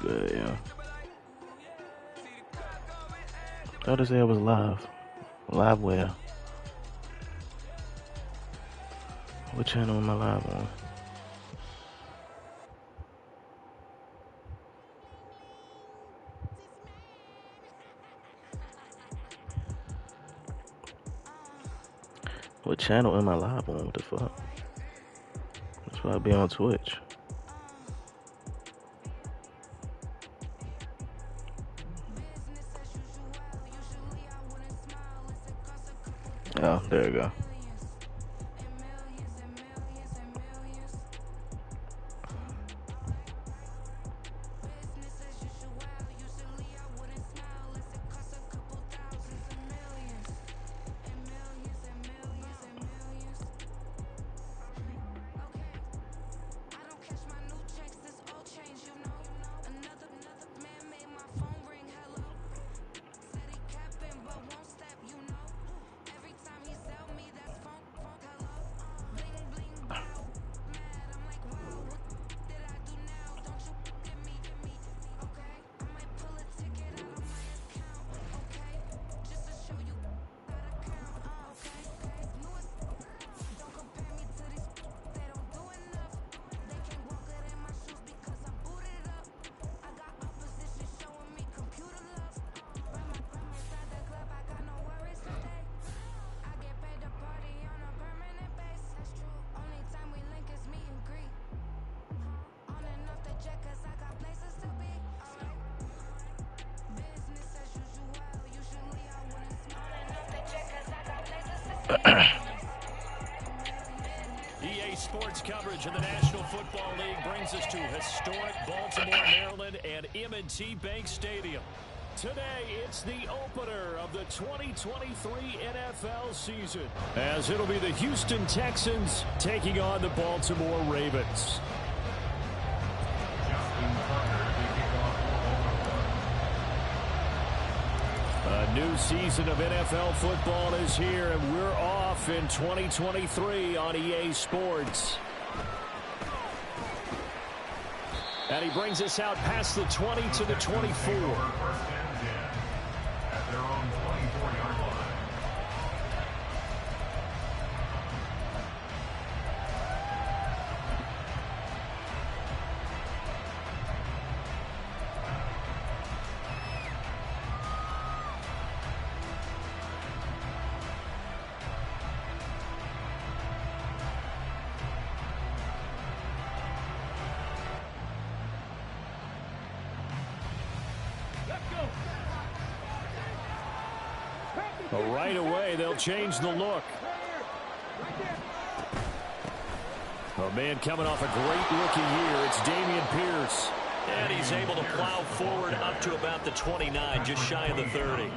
good, yeah. Thought to say it was live. Live where? What channel am I live on? What channel am I live on? What the fuck? That's why I be on Twitch. Oh, there you go. EA Sports coverage of the National Football League brings us to historic Baltimore, Maryland, and M&T Bank Stadium. Today, it's the opener of the 2023 NFL season, as it'll be the Houston Texans taking on the Baltimore Ravens. A new season of NFL football is here, and we're off in 2023 on EA Sports. And he brings us out past the 20 to the 24. At their own 24-yard line. Right away, they'll change the look. A man coming off a great rookie year, it's Dameon Pierce. And he's able to plow forward up to about the 29, just shy of the 30.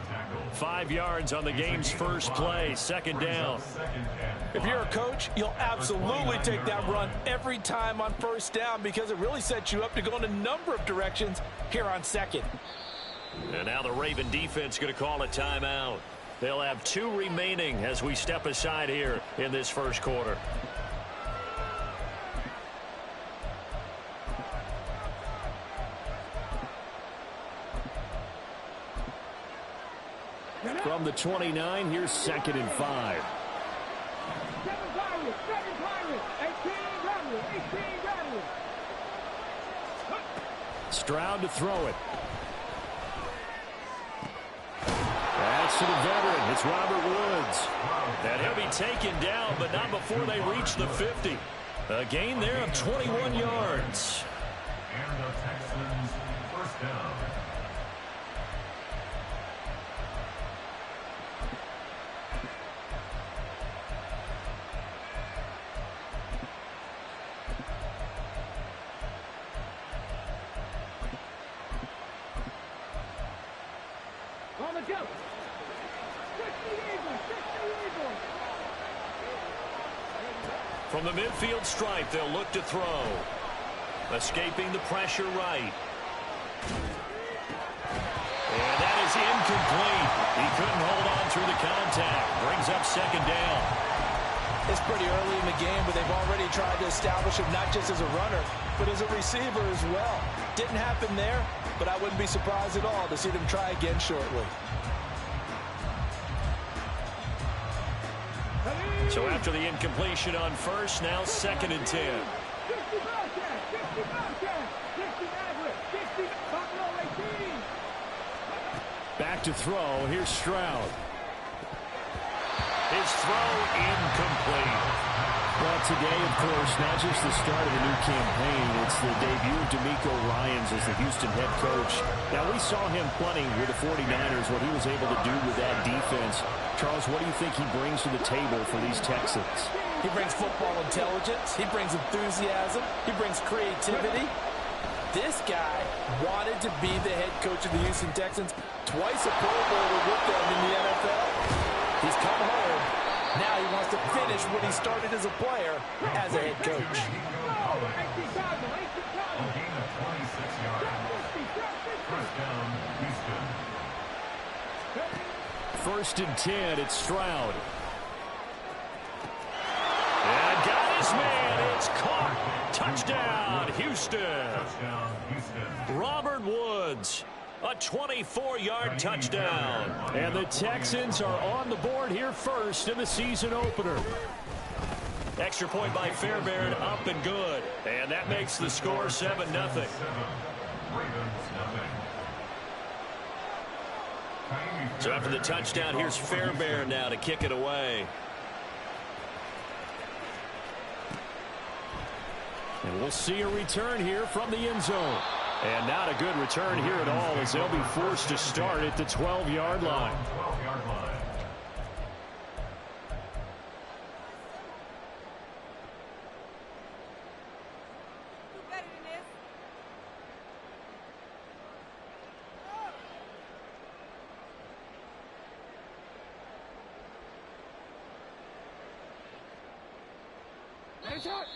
5 yards on the game's first play, second down. If you're a coach, you'll absolutely take that run every time on first down because it really sets you up to go in a number of directions here on second. And now the Raven defense going to call a timeout. They'll have 2 remaining as we step aside here in this first quarter. From the 29, here's 2nd and 5. Stroud to throw it. That's to the veteran. It's Robert Woods. And he'll be taken down, but not before they reach the 50. A gain there of 21 yards. And the Texans first down. From the midfield stripe, they'll look to throw. Escaping the pressure right. And that is incomplete. He couldn't hold on through the contact. Brings up 2nd down. It's pretty early in the game, but they've already tried to establish him not just as a runner, but as a receiver as well. Didn't happen there, but I wouldn't be surprised at all to see them try again shortly. So after the incompletion on first, now 2nd and 10. Back to throw. Here's Stroud. His throw incomplete. Well, today, of course, not just the start of a new campaign, it's the debut of DeMeco Ryans as the Houston head coach. Now, we saw him plenty with the 49ers, what he was able to do with that defense. Charles, what do you think he brings to the table for these Texans? He brings football intelligence. He brings enthusiasm. He brings creativity. This guy wanted to be the head coach of the Houston Texans. Twice a Pro Bowler with them in the NFL. He's come home. Now he wants to finish what he started as a player as a head coach. First and 10, it's Stroud. And got his man. It's caught. Touchdown, Houston. Robert Woods. A 24-yard touchdown. And the Texans are on the board here first in the season opener. Extra point by Fairbairn, up and good. And that makes the score 7-0. So after the touchdown, here's Fairbairn now to kick it away. And we'll see a return here from the end zone. And not a good return here at all as they'll be forced to start at the 12-yard line.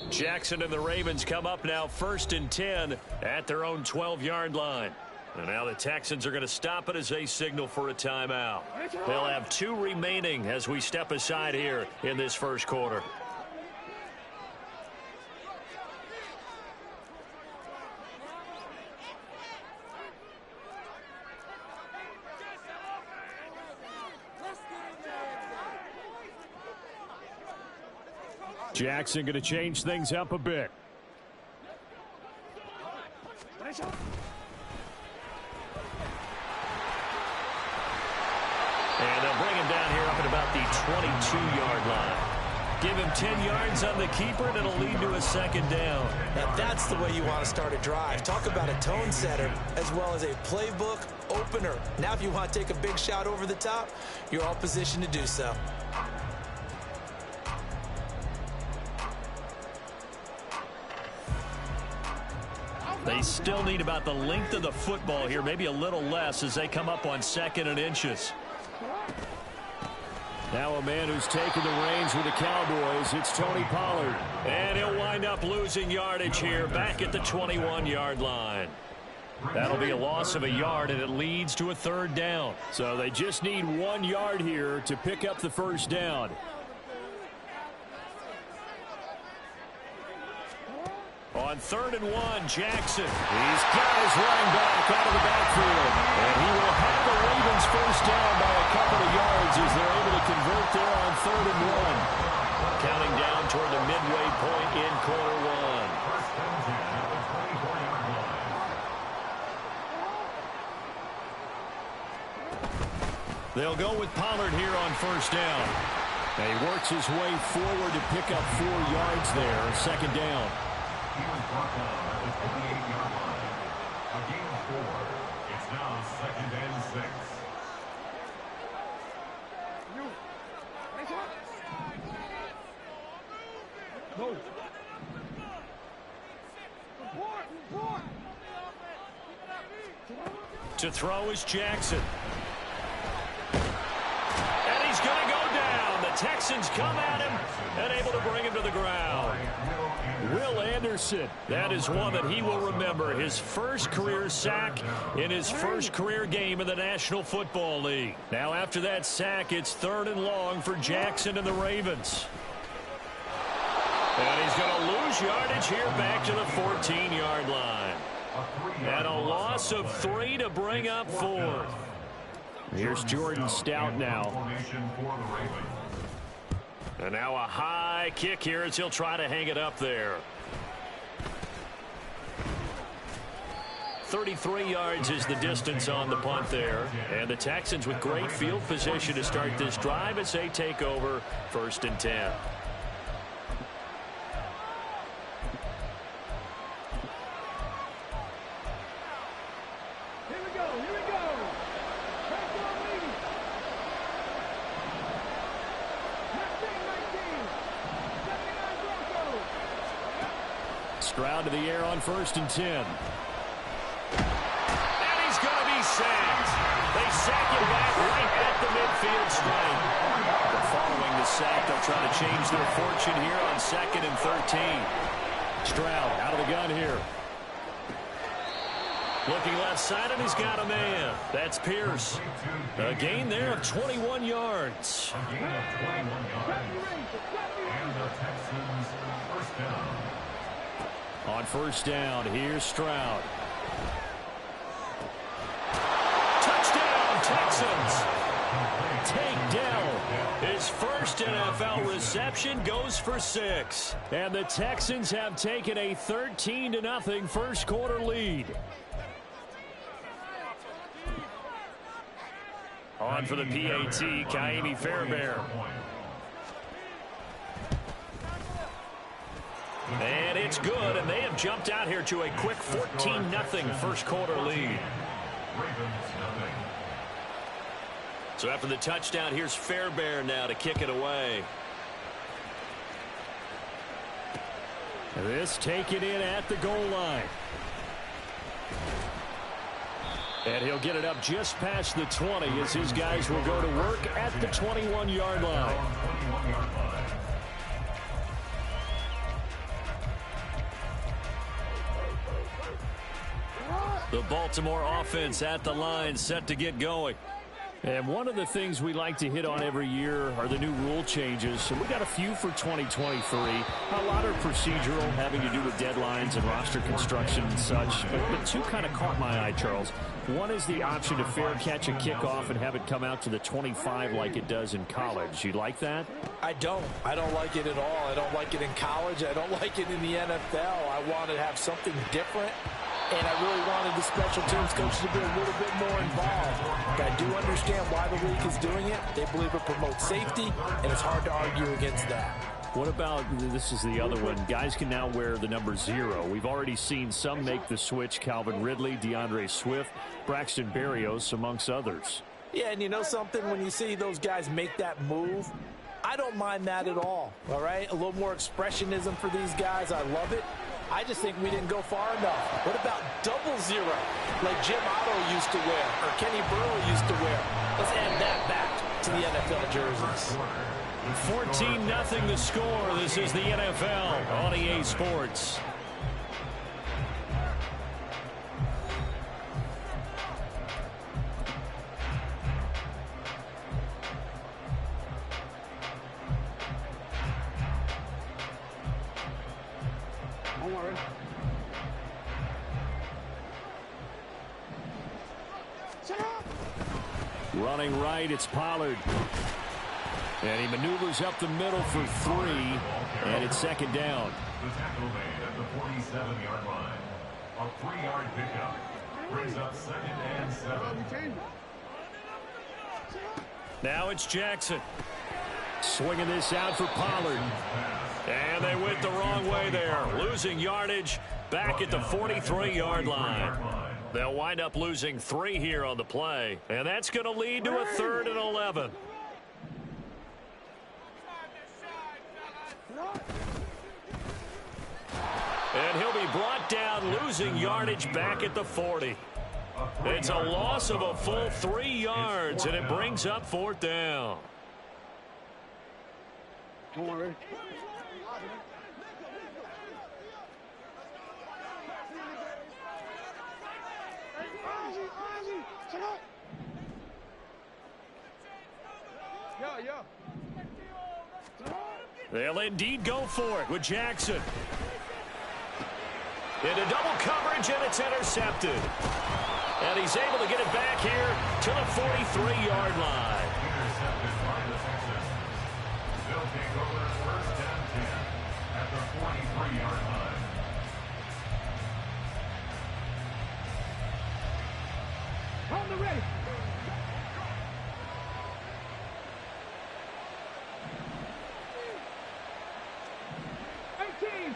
Jackson and the Ravens come up now 1st and 10 at their own 12-yard line. And now the Texans are going to stop it as they signal for a timeout. They'll have 2 remaining as we step aside here in this first quarter. Jackson going to change things up a bit. And they'll bring him down here up at about the 22-yard line. Give him 10 yards on the keeper, and it'll lead to a 2nd down. Now that's the way you want to start a drive. Talk about a tone setter as well as a playbook opener. Now if you want to take a big shot over the top, you're all positioned to do so. They still need about the length of the football here, maybe a little less as they come up on 2nd and inches. Now a man who's taken the reins with the Cowboys, it's Tony Pollard. And he'll wind up losing yardage here back at the 21-yard line. That'll be a loss of a yard, and it leads to a 3rd down. So they just need 1 yard here to pick up the 1st down. On 3rd and 1, Jackson. He's got his running back out of the backfield. And he will have the Ravens 1st down by a couple of yards as they're able to convert there on 3rd and 1. Counting down toward the midway point in quarter 1. They'll go with Pollard here on 1st down. And he works his way forward to pick up 4 yards there, 2nd down. He was brought down at the 28-yard line. A gain of 4. It's now 2nd and 6. To throw is Jackson. And he's going to go down. The Texans come at him and able to bring him to the ground. Will Anderson, that is one that he will remember. His first career sack in his first career game in the National Football League. Now after that sack, it's 3rd and long for Jackson and the Ravens. And he's going to lose yardage here back to the 14-yard line. And a loss of 3 to bring up 4. Here's Jordan Stout now. And now a high kick here as he'll try to hang it up there. 33 yards is the distance on the punt there. And the Texans with great field position to start this drive as they take over 1st and 10. Stroud to the air on 1st and 10. And he's going to be sacked. They sack him back right at the midfield stripe. But following the sack, they'll try to change their fortune here on 2nd and 13. Stroud out of the gun here. Looking left side, and he's got a man. That's Pierce. A gain there of 21 yards. A gain of 21 yards. And the Texans first down. On 1st down, here's Stroud. Touchdown, Texans. Takedown. His first NFL reception goes for 6. And the Texans have taken a 13-0 first quarter lead. On for the PAT, Kaimi Fairbairn. And it's good, and they have jumped out here to a quick 14-0 first quarter lead. So after the touchdown, here's Fairbairn now to kick it away. This taken in at the goal line. And he'll get it up just past the 20 as his guys will go to work at the 21-yard line. The Baltimore offense at the line, set to get going. And one of the things we like to hit on every year are the new rule changes. So we got a few for 2023. A lot are procedural, having to do with deadlines and roster construction and such. But two kind of caught my eye, Charles. One is the option to fair catch a kickoff and have it come out to the 25 like it does in college. You like that? I don't like it at all. I don't like it in college. I don't like it in the NFL. I want to have something different. And I really wanted the special teams coach to be a little bit more involved. But I do understand why the league is doing it. They believe it promotes safety, and it's hard to argue against that. What about, this is the other one, guys can now wear the number 0. We've already seen some make the switch, Calvin Ridley, DeAndre Swift, Braxton Berrios, amongst others. Yeah, and you know something? When you see those guys make that move, I don't mind that at all right? A little more expressionism for these guys. I love it. I just think we didn't go far enough. What about 00, like Jim Otto used to wear or Kenny Burrow used to wear? Let's add that back to the NFL jerseys. 14-0 the score. This is the NFL on EA Sports. Running right, it's Pollard. And he maneuvers up the middle for 3, and it's 2nd down. The tackle made at the 47-yard line. A 3-yard pickup brings up 2nd and 7. Now it's Jackson. Swinging this out for Pollard. And they went the wrong way there. Losing yardage back at the 43-yard line. They'll wind up losing 3 here on the play. And that's going to lead to a 3rd and 11. And he'll be brought down, losing yardage back at the 40. It's a loss of a full 3 yards, and it brings up 4th down. Don't worry. They'll indeed go for it with Jackson. Into double coverage, and it's intercepted. And he's able to get it back here to the 43-yard line. Intercepted by the Texans. They'll take over first and 10 at the 43-yard line. On the ready.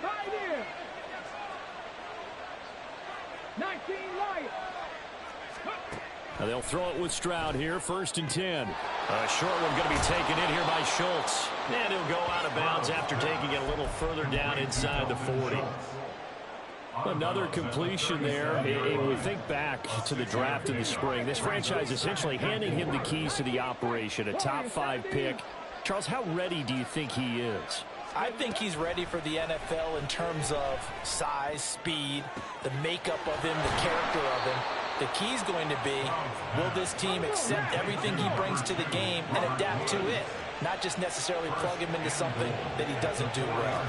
Pioneer. 19 Lions. Now they'll throw it with Stroud here, first and 10. A short one going to be taken in here by Schultz. And he'll go out of bounds after taking it a little further down inside the 40. Another completion there. And we think back to the draft in the spring. This franchise essentially handing him the keys to the operation, a top 5 pick. Charles, how ready do you think he is? I think he's ready for the NFL in terms of size, speed, the makeup of him, the character of him. The key's going to be, will this team accept everything he brings to the game and adapt to it? Not just necessarily plug him into something that he doesn't do well.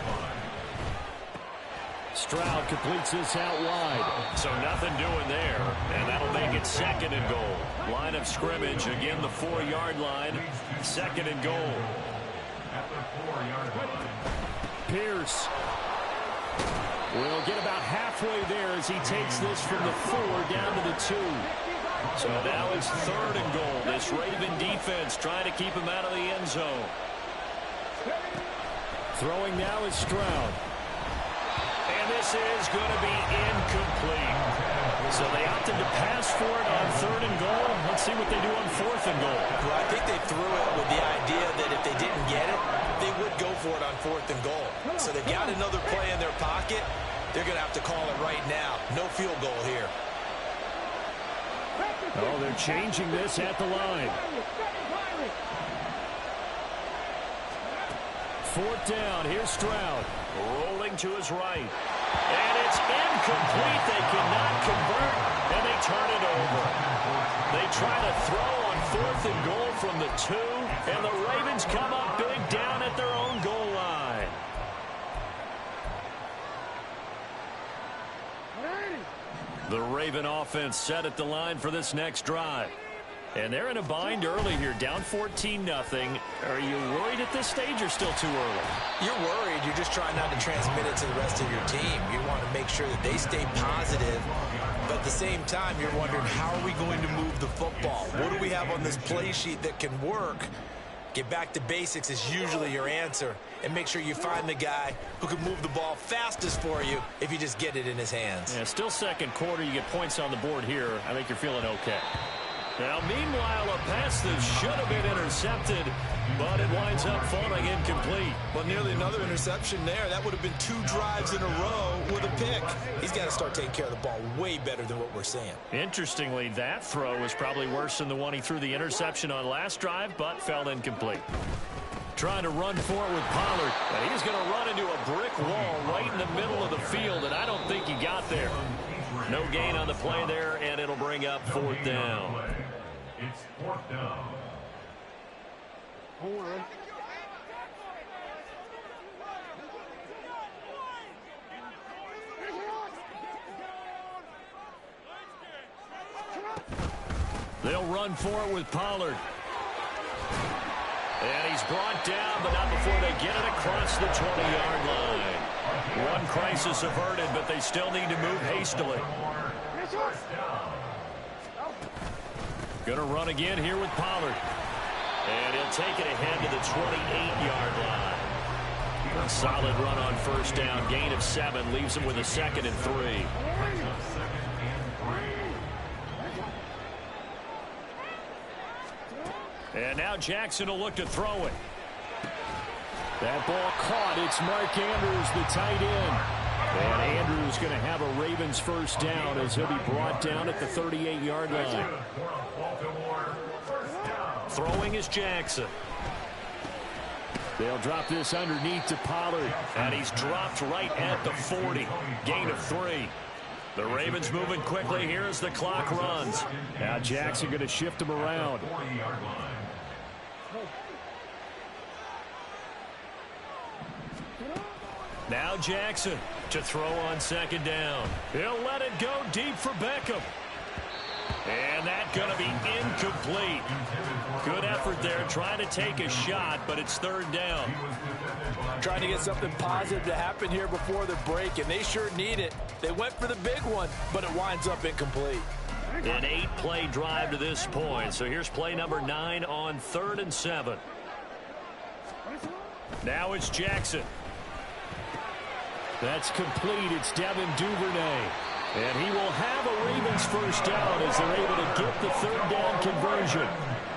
Stroud completes this out wide. So nothing doing there. And that'll make it second and goal. Line of scrimmage, again the 4-yard line. Second and goal. At the 4-yard line. Pierce will get about halfway there as he takes this from the 4 down to the 2. So now it's third and goal. This Raven defense trying to keep him out of the end zone. Throwing now is Stroud. And this is going to be incomplete. So they opted to pass for it on third and goal. Let's see what they do on fourth and goal. Well, I think they threw it with the idea that if they didn't get it, they would go for it on fourth and goal. So they've got another play in their pocket. They're going to have to call it right now. No field goal here. Oh, they're changing this at the line. Fourth down. Here's Stroud. Rolling to his right. And it's incomplete. They cannot convert, and they turn it over. They try to throw on fourth and goal from the 2, and the Ravens come up big down at their own goal line. The Raven offense set at the line for this next drive. And they're in a bind early here, down 14-0. Are you worried at this stage or still too early? You're worried. You're just trying not to transmit it to the rest of your team. You want to make sure that they stay positive. But at the same time, you're wondering, how are we going to move the football? What do we have on this play sheet that can work? Get back to basics is usually your answer. And make sure you find the guy who can move the ball fastest for you if you just get it in his hands. Yeah, still second quarter. You get points on the board here. I think you're feeling okay. Now, meanwhile, a pass that should have been intercepted, but it winds up falling incomplete. Well, nearly another interception there. That would have been 2 drives in a row with a pick. He's got to start taking care of the ball way better than what we're seeing. Interestingly, that throw was probably worse than the one he threw the interception on last drive, but fell incomplete. Trying to run for it with Pollard. And he's going to run into a brick wall right in the middle of the field, and I don't think he got there. No gain on the play there, and it'll bring up fourth down. It's fourth down. They'll run for it with Pollard. And he's brought down, but not before they get it across the 20-yard line. One crisis averted, but they still need to move hastily. Going to run again here with Pollard. And he'll take it ahead to the 28-yard line. A solid run on first down. Gain of 7 leaves him with a 2nd and 3. And now Jackson will look to throw it. That ball caught. It's Mark Andrews, the tight end. And Andrews going to have a Ravens first down as he'll be brought down at the 38-yard line. Throwing is Jackson. They'll drop this underneath to Pollard. And he's dropped right at the 40. Gain of 3. The Ravens moving quickly here as the clock runs. Now Jackson going to shift him around. Now Jackson to throw on second down. He'll let it go deep for Beckham. And that's going to be incomplete. Good effort there trying to take a shot, but it's third down. Trying to get something positive to happen here before the break, and they sure need it. They went for the big one, but it winds up incomplete. An 8-play drive to this point. So here's play number 9 on 3rd and 7. Now it's Jackson. That's complete. It's Devin Duvernay. And he will have a Ravens first down as they're able to get the third down conversion.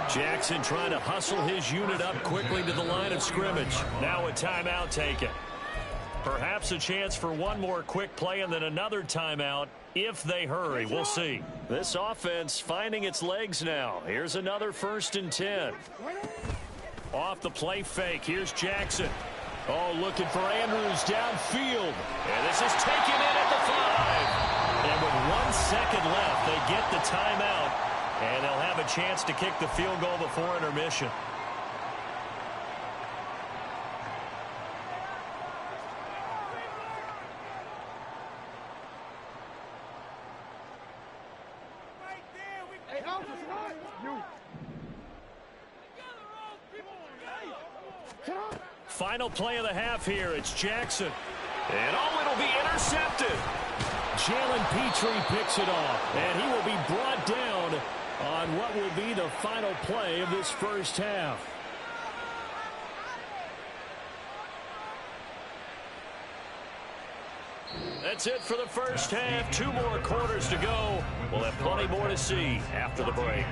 Jackson trying to hustle his unit up quickly to the line of scrimmage. Now a timeout taken. Perhaps a chance for one more quick play and then another timeout if they hurry. We'll see. This offense finding its legs now. Here's another 1st and 10. Off the play fake. Here's Jackson. Oh, looking for Andrews downfield. And this is taken in at the 5. And with 1 second left, they get the timeout. And they'll have a chance to kick the field goal before intermission. Final play of the half here. It's Jackson. And it'll be intercepted. Jalen Petrie picks it off. And he will be brought down on what will be the final play of this first half. That's it for the first half. 2 more quarters to go. We'll have plenty more to see after the break.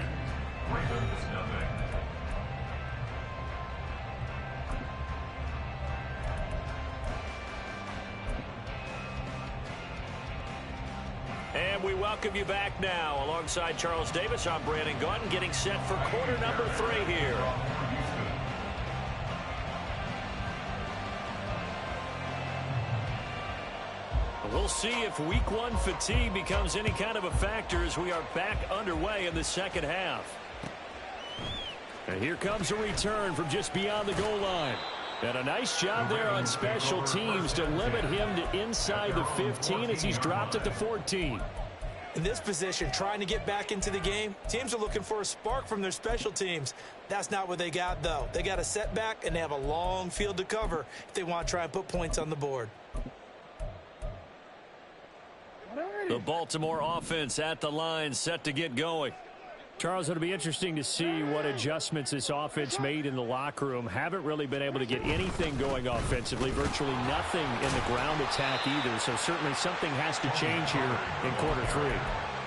And we welcome you back now. Alongside Charles Davis, I'm Brandon Gaudin, getting set for quarter number 3 here. We'll see if week 1 fatigue becomes any kind of a factor as we are back underway in the second half. And here comes a return from just beyond the goal line. And a nice job there on special teams to limit him to inside the 15 as he's dropped at the 14. In this position, trying to get back into the game, teams are looking for a spark from their special teams. That's not what they got, though. They got a setback, and they have a long field to cover if they want to try and put points on the board. The Baltimore offense at the line, set to get going. Charles, it'll be interesting to see what adjustments this offense made in the locker room. Haven't really been able to get anything going offensively, virtually nothing in the ground attack either. So certainly something has to change here in quarter 3.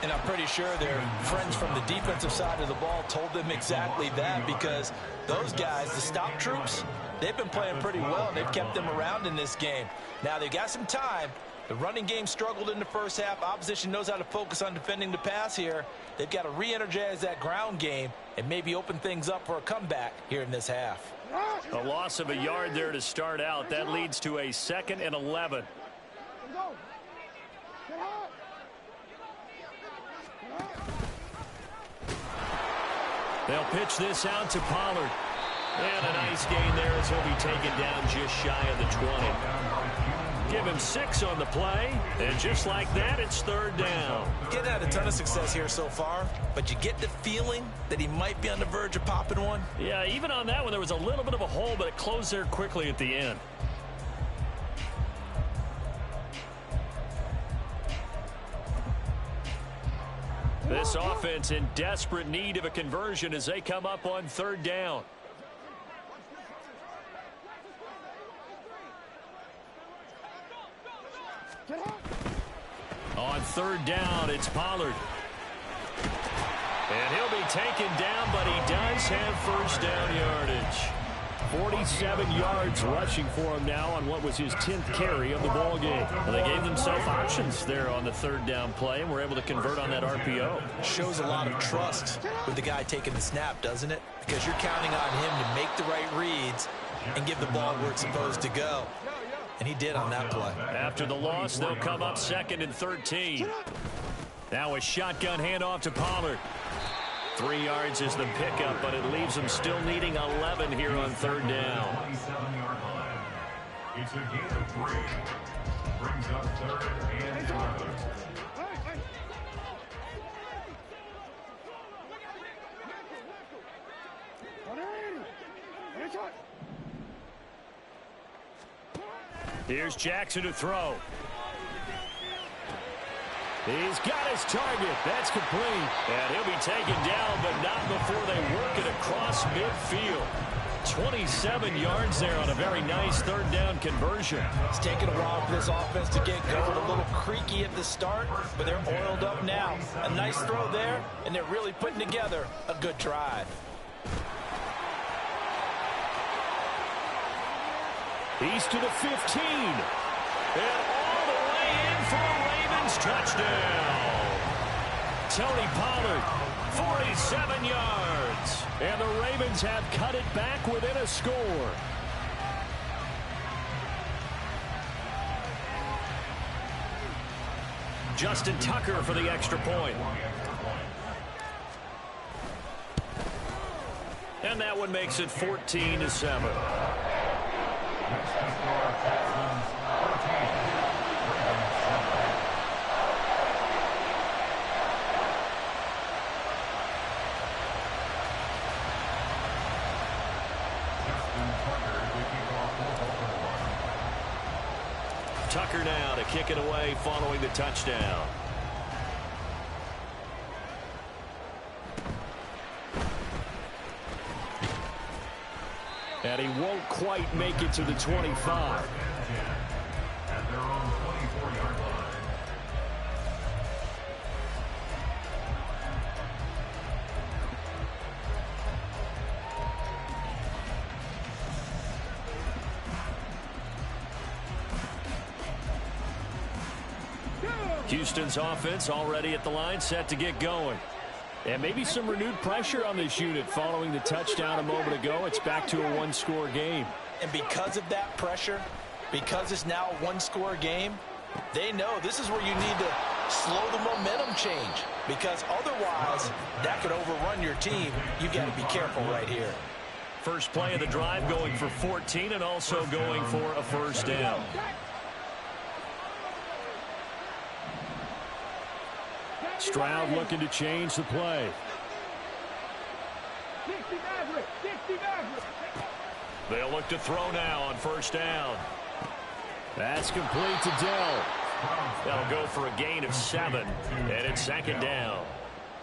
And I'm pretty sure their friends from the defensive side of the ball told them exactly that, because those guys, the stop troops, they've been playing pretty well, and they've kept them around in this game. Now they've got some time. The running game struggled in the first half. Opposition knows how to focus on defending the pass here. They've got to re-energize that ground game and maybe open things up for a comeback here in this half. A loss of a yard there to start out. That leads to a 2nd and 11. They'll pitch this out to Pollard. And a nice gain there as he'll be taken down just shy of the 20. Give him 6 on the play, and just like that, it's 3rd down. Getting had a ton of success here so far, but you get the feeling that he might be on the verge of popping one. Yeah, even on that one, there was a little bit of a hole, but it closed there quickly at the end. This offense in desperate need of a conversion as they come up on 3rd down. On 3rd down, it's Pollard. And he'll be taken down, but he does have first down yardage. 47 yards rushing for him now on what was his 10th carry of the ball game. Well, they gave themselves options there on the 3rd down play, and were able to convert on that RPO. Shows a lot of trust with the guy taking the snap, doesn't it? Because you're counting on him to make the right reads and give the ball where it's supposed to go. And he did on that play. After the loss, they'll come up 2nd and 13. Now a shotgun handoff to Pollard. 3 yards is the pickup, but it leaves them still needing 11 here on 3rd down. It's a gain of 3. Brings up Third and 11. Here's Jackson to throw. He's got his target. That's complete. And he'll be taken down, but not before they work it across midfield. 27 yards there on a very nice third down conversion. It's taken a while for this offense to get going. A little creaky at the start, but they're oiled up now. A nice throw there, and they're really putting together a good drive. He's to the 15. And all the way in for a Ravens touchdown. Tony Pollard, 47 yards. And the Ravens have cut it back within a score. Justin Tucker for the extra point. And that one makes it 14-7. Tucker now to kick it away following the touchdown. And he won't quite make it to the 25. At their own 24-yard line. Houston's offense already at the line, set to get going. And maybe some renewed pressure on this unit following the touchdown a moment ago. It's back to a one-score game. And because of that pressure, because it's now a one-score game, they know this is where you need to slow the momentum change. Because otherwise, that could overrun your team. You've got to be careful right here. First play of the drive going for 14 and also going for a first down. Stroud looking to change the play. They'll look to throw now on first down. That's complete to Dell. That'll go for a gain of 7, and it's second down.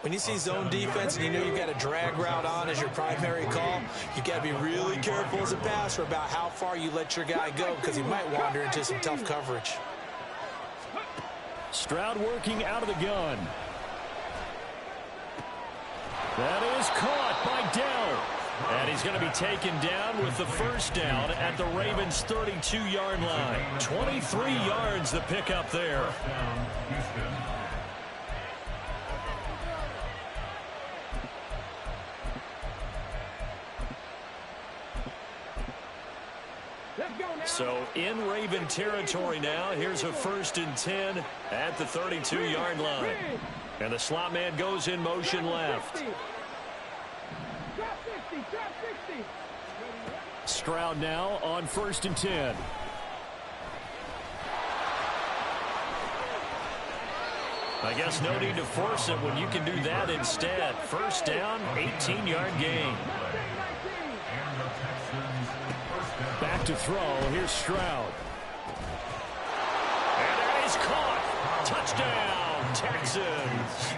When you see zone defense and you know you've got a drag route on as your primary call, you've got to be really careful as a passer about how far you let your guy go because he might wander into some tough coverage. Stroud working out of the gun. That is caught by Dell. And he's going to be taken down with the first down at the Ravens' 32-yard line. 23 yards the pickup there. So in Raven territory now. Here's a 1st and 10 at the 32-yard line. And the slot man goes in motion left. Stroud now on 1st and 10. I guess no need to force it when you can do that instead. First down, 18-yard gain. Back to throw. Here's Stroud. And that is caught. Touchdown, Texans.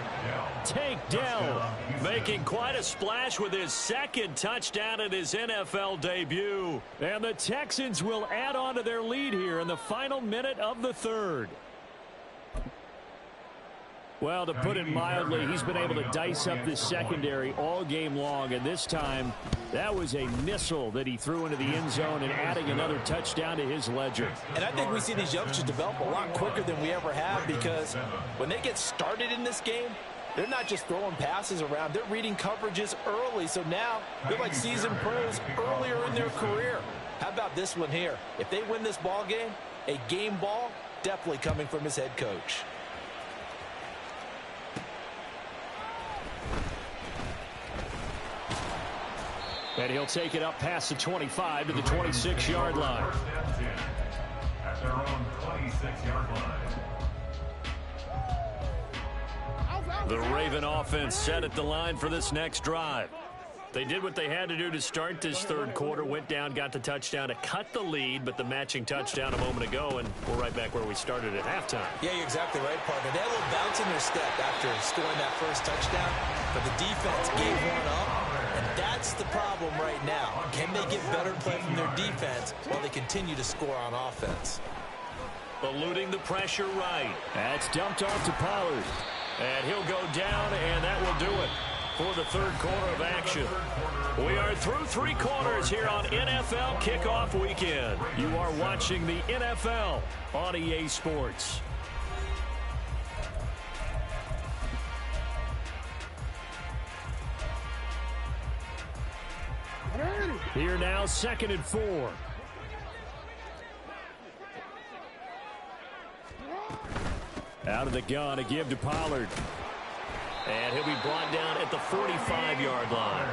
Tank Dell making quite a splash with his second touchdown at his NFL debut. And the Texans will add on to their lead here in the final minute of the third. Well, to put it mildly, he's been able to dice up this secondary all game long, and this time that was a missile that he threw into the end zone and adding another touchdown to his ledger. And I think we see these youngsters develop a lot quicker than we ever have because when they get started in this game, they're not just throwing passes around. They're reading coverages early, so now they're like seasoned pros earlier in their career. How about this one here? If they win this ball game, a game ball definitely coming from his head coach. And he'll take it up past the 25 to the 26-yard line. At their own 26-yard line. The Raven offense set at the line for this next drive. They did what they had to do to start this third quarter, went down, got the touchdown to cut the lead, but the matching touchdown a moment ago, and we're right back where we started at halftime. Yeah, you're exactly right, partner. They had a little bounce in their step after scoring that first touchdown, but the defense gave one up, and that's the problem right now. Can they get better play from their defense while they continue to score on offense? Eluding the pressure right. That's dumped off to Pollard. And he'll go down, and that will do it for the third quarter of action. We are through three quarters here on NFL Kickoff Weekend. You are watching the NFL on EA Sports. Here now, 2nd and 4. Out of the gun, a give to Pollard. And he'll be brought down at the 45-yard line.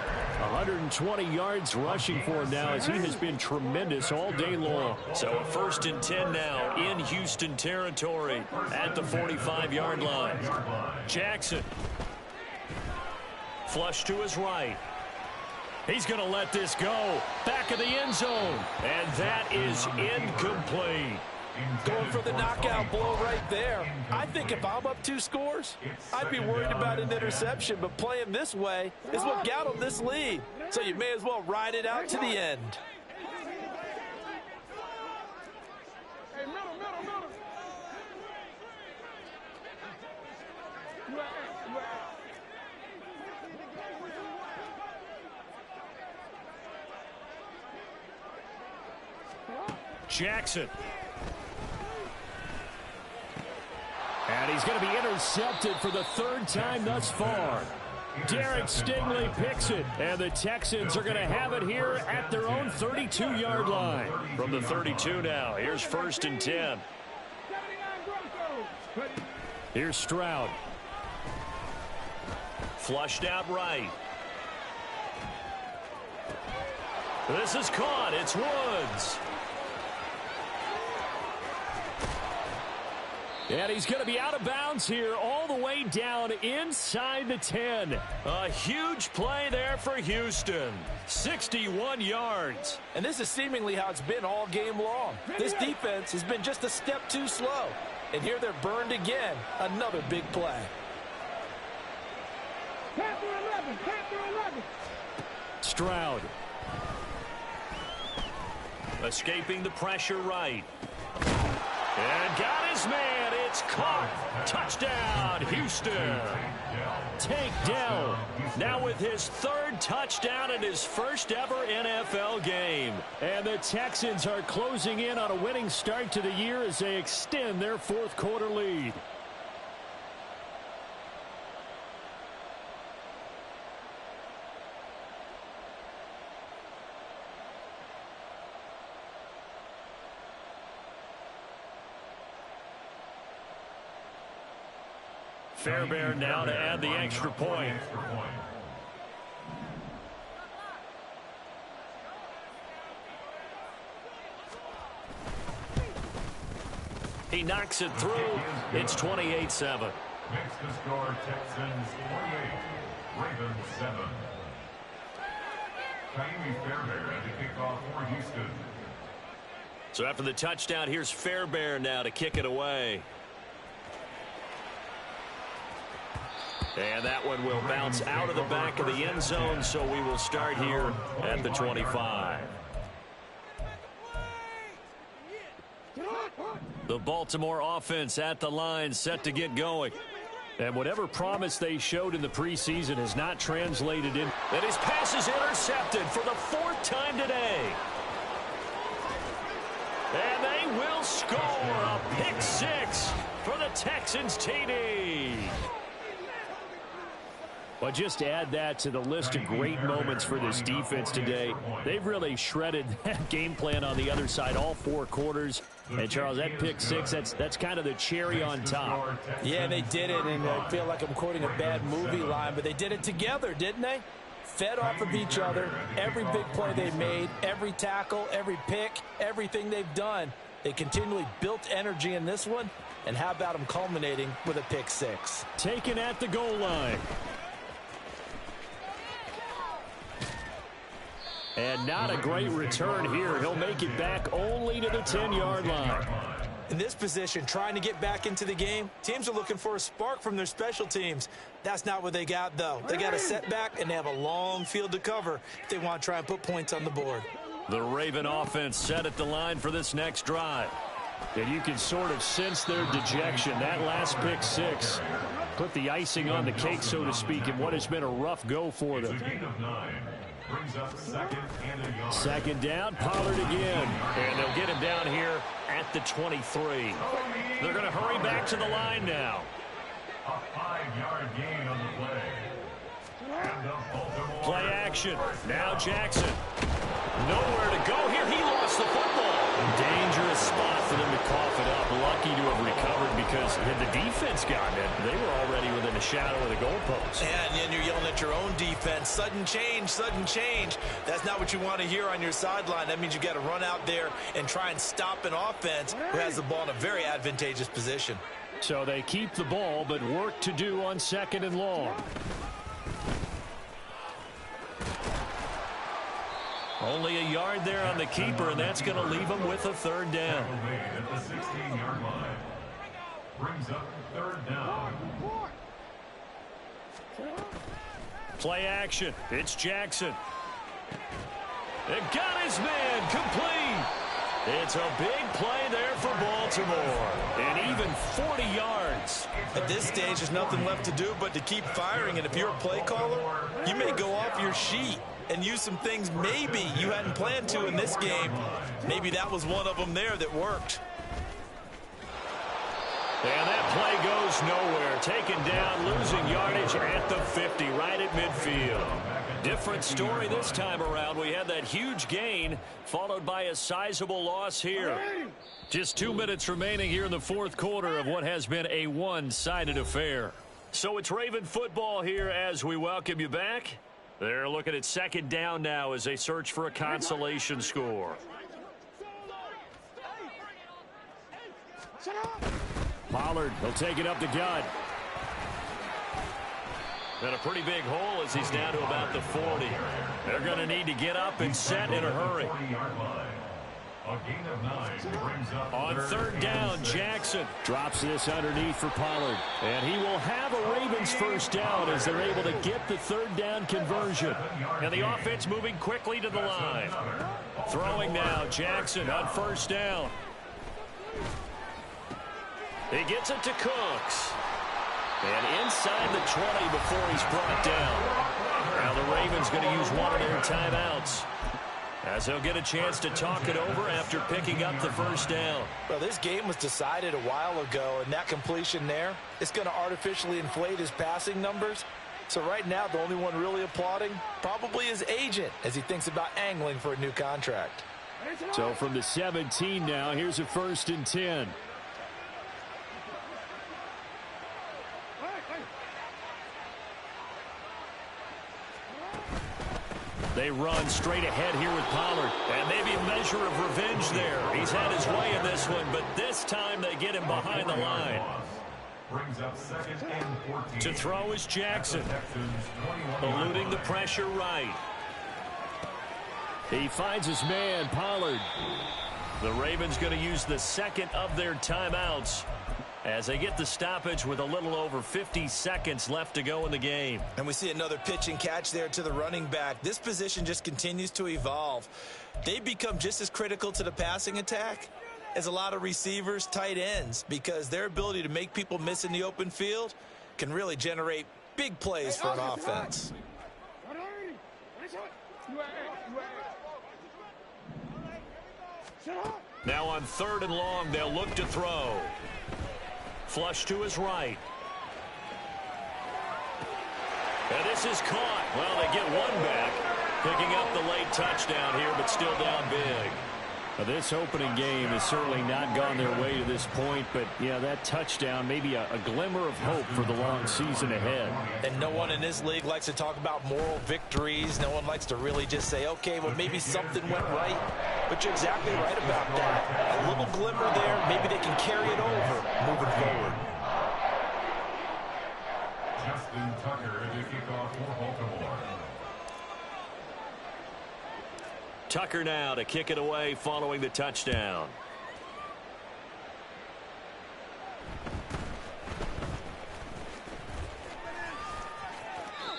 120 yards rushing for him now as he has been tremendous all day long. So a 1st and 10 now in Houston territory at the 45-yard line. Jackson. Flush to his right. He's going to let this go. Back of the end zone. And that is incomplete. Going for the knockout blow right there. I think if I'm up 2 scores, I'd be worried about an interception, but playing this way is what got them this lead. So you may as well ride it out to the end. Jackson. And he's going to be intercepted for the 3rd time thus far. Derek Stingley picks it, and the Texans are going to have it here at their own 32-yard line. From the 32 now, here's 1st and 10. Here's Stroud. Flushed out right. This is caught. It's Woods. And he's going to be out of bounds here all the way down inside the 10. A huge play there for Houston. 61 yards. And this is seemingly how it's been all game long. This defense has been just a step too slow. And here they're burned again. Another big play. Stroud. Escaping the pressure right. And got his man. It's caught. Touchdown, Houston. Tank Dell now with his 3rd touchdown in his 1st ever NFL game. And the Texans are closing in on a winning start to the year as they extend their 4th quarter lead. Fairbairn now to add the extra point. He knocks it through. It's 28-7. Next to score, Texans 28, Ravens 7. Taimi Fairbairn to kick off for Houston. So after the touchdown, here's Fairbairn now to kick it away. And that one will bounce out of the back of the end zone, so we will start here at the 25. The Baltimore offense at the line, set to get going. And whatever promise they showed in the preseason has not translated in. And his pass is intercepted for the 4th time today. And they will score a pick 6 for the Texans TD. Well, just add that to the list of great moments for this defense today. They've really shredded that game plan on the other side all 4 quarters. And, Charles, that pick 6, that's kind of the cherry on top. Yeah, they did it, and I feel like I'm quoting a bad movie line, but they did it together, didn't they? Fed off of each other, every big play they made, every tackle, every pick, everything they've done. They continually built energy in this one, and how about them culminating with a pick six? Taken at the goal line. And not a great return here. He'll make it back only to the 10-yard line. In this position, trying to get back into the game, teams are looking for a spark from their special teams. That's not what they got, though. They got a setback, and they have a long field to cover if they want to try and put points on the board. The Raven offense set at the line for this next drive. And you can sort of sense their dejection. That last pick six put the icing on the cake, so to speak, in what has been a rough go for them. Brings up second down, Pollard again. And they'll get him down here at the 23. They're going to hurry back to the line now. A 5-yard gain on the play. And a Baltimore. Play action. Now Jackson. Nowhere to go here. He lost the football. Dangerous spot for them to cough it up. Lucky to have recovered because had the defense gotten it, they were already within a shadow of the goalpost. And then you're yelling at your own defense. Sudden change, sudden change. That's not what you want to hear on your sideline. That means you got to run out there and try and stop an offense who has the ball in a very advantageous position. So they keep the ball, but work to do on 2nd and long. Only a yard there on the keeper, and that's going to leave him with a 3rd down. At the 16-yard line. Brings up 3rd down. Play action. It's Jackson. It got his man complete. It's a big play there for Baltimore. And even 40 yards. At this stage, there's nothing left to do but to keep firing. And if you're a play caller, you may go off your sheet and use some things maybe you hadn't planned to in this game. Maybe that was one of them there that worked. And that play goes nowhere. Taken down, losing yardage at the 50, right at midfield. Different story this time around. We had that huge gain, followed by a sizable loss here. Just 2 minutes remaining here in the 4th quarter of what has been a one-sided affair. So it's Raven football here as we welcome you back. They're looking at 2nd down now as they search for a consolation score. Pollard, he'll take it up the gut. And a pretty big hole as he's down to about the 40. They're going to need to get up and set in a hurry. On 3rd down, Jackson drops this underneath for Pollard. And he will have a Ravens 1st down as they're able to get the 3rd down conversion. And the offense moving quickly to the line. Throwing now, Jackson on 1st down. He gets it to Cooks. And inside the 20 before he's brought down. Now the Ravens going to use one of their timeouts, as they'll get a chance to talk it over after picking up the 1st down. Well, this game was decided a while ago, and that completion there is going to artificially inflate his passing numbers. So right now, the only one really applauding probably his agent as he thinks about angling for a new contract. So from the 17 now, here's a 1st and 10. They run straight ahead here with Pollard. And maybe a measure of revenge there. He's had his way in this one, but this time they get him behind the line. Brings up 2nd and 14. To throw is Jackson. Eluding the pressure right. He finds his man, Pollard. The Ravens going to use the 2nd of their timeouts as they get the stoppage with a little over 50 seconds left to go in the game. And we see another pitch and catch there to the running back. This position just continues to evolve. They become just as critical to the passing attack as a lot of receivers, tight ends, because their ability to make people miss in the open field can really generate big plays for an offense. Now on 3rd and long, they'll look to throw. Flush to his right. And this is caught. Well, they get one back. Picking up the late touchdown here, but still down big. Now, this opening game has certainly not gone their way to this point, but, yeah, that touchdown, maybe a glimmer of hope for the long season ahead. And no one in this league likes to talk about moral victories. No one likes to really just say, okay, well, maybe something went right. But you're exactly right about that. A little glimmer there. Maybe they can carry it over moving forward. Justin Tucker to kick off for Baltimore. Tucker now to kick it away following the touchdown.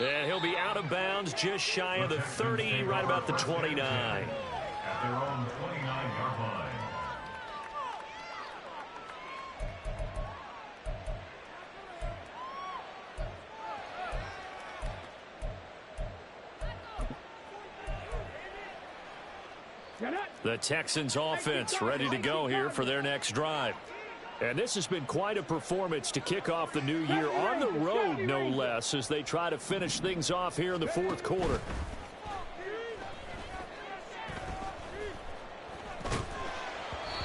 And he'll be out of bounds just shy of the 30, right about the 29. At their own 29-yard line. The Texans offense ready to go here for their next drive. And this has been quite a performance to kick off the new year on the road, no less, as they try to finish things off here in the fourth quarter.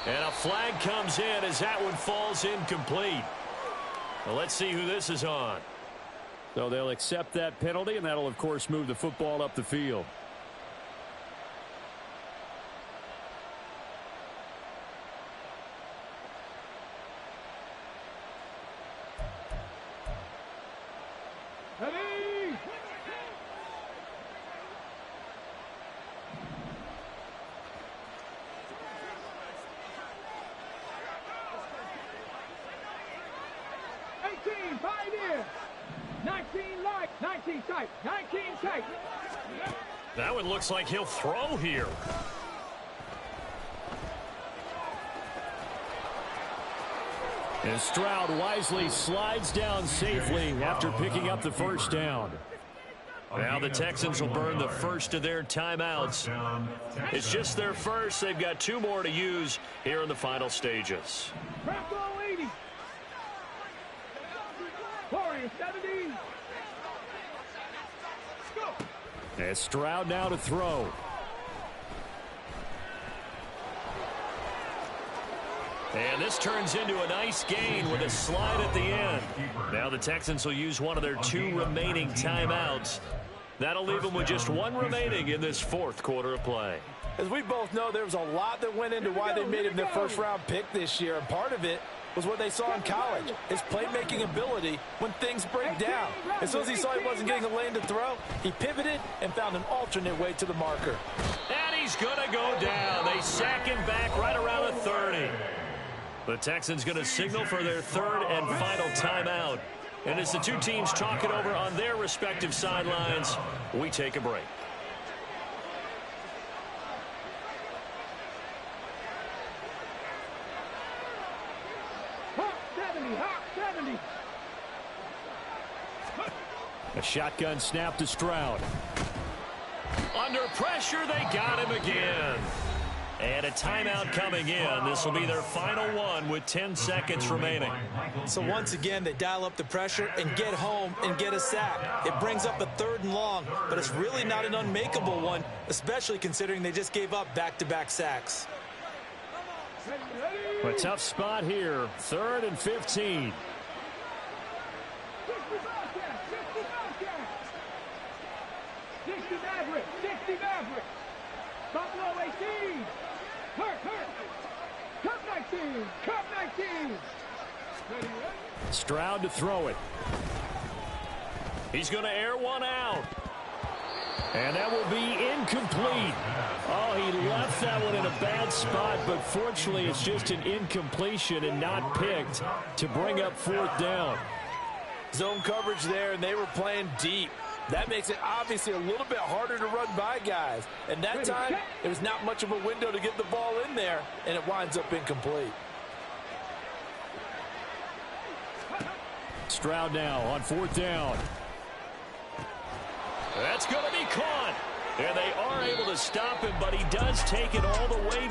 And a flag comes in as that one falls incomplete. Well, let's see who this is on. So they'll accept that penalty, and that'll, of course, move the football up the field. Ready! Pioneer! 19 light, 19 tight, 19 tight. That one looks like he'll throw here. And Stroud wisely slides down safely after picking up the first down. Now the Texans will burn the first of their timeouts. It's just their first. They've got 2 more to use here in the final stages. Bravo 80. Warrior 70. Go. And Stroud now to throw. And this turns into a nice gain with a slide at the end. Now the Texans will use one of their 2 remaining timeouts. That'll leave them with just 1 remaining in this fourth quarter of play. As we both know, there was a lot that went into why they made him their first-round pick this year, and part of it was what they saw in college, his playmaking ability when things break down. As soon as he saw he wasn't getting a lane to throw, he pivoted and found an alternate way to the marker. And he's going to go down. They sack him back right around the 30. The Texans going to signal for their 3rd and final timeout. And as the 2 teams talk it over on their respective sidelines, we take a break. Hot 70, hot 70. A shotgun snap to Stroud. Under pressure, they got him again. And a timeout coming in. This will be their final one with 10 seconds remaining. So once again, they dial up the pressure and get home and get a sack. It brings up a 3rd and long, but it's really not an unmakeable one, especially considering they just gave up back-to-back sacks. A tough spot here. 3rd and 15. 60 Maverick, 60 Maverick. Buffalo 18. Hurt. Cup 19, Cup 19. Stroud to throw it. He's going to air one out. And that will be incomplete. Oh, he left that one in a bad spot, but fortunately it's just an incompletion and not picked to bring up 4th down. Zone coverage there, and they were playing deep. That makes it obviously a little bit harder to run by guys. And that time, there was not much of a window to get the ball in there, and it winds up incomplete. Stroud now on 4th down. That's going to be caught. And they are able to stop him, but he does take it all the way